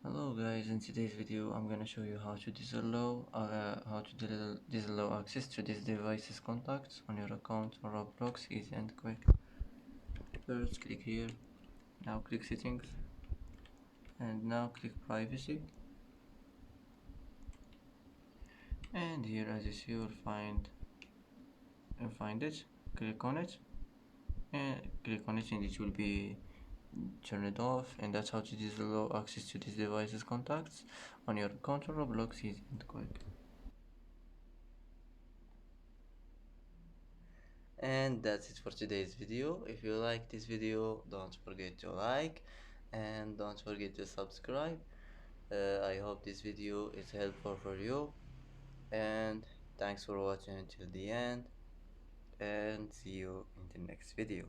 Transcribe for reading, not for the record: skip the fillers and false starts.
Hello guys, in today's video I'm gonna show you how to disallow access to this device's contacts on your account on Roblox, easy and quick. First click here, now click settings, and now click privacy, and here as you see you'll find it. Click on it and it will be turned off, and that's how to disallow access to this device's contacts on your account on Roblox, easy and quick. And that's it for today's video. If you like this video, don't forget to like and don't forget to subscribe. I hope this video is helpful for you, and thanks for watching until the end, and see you in the next video.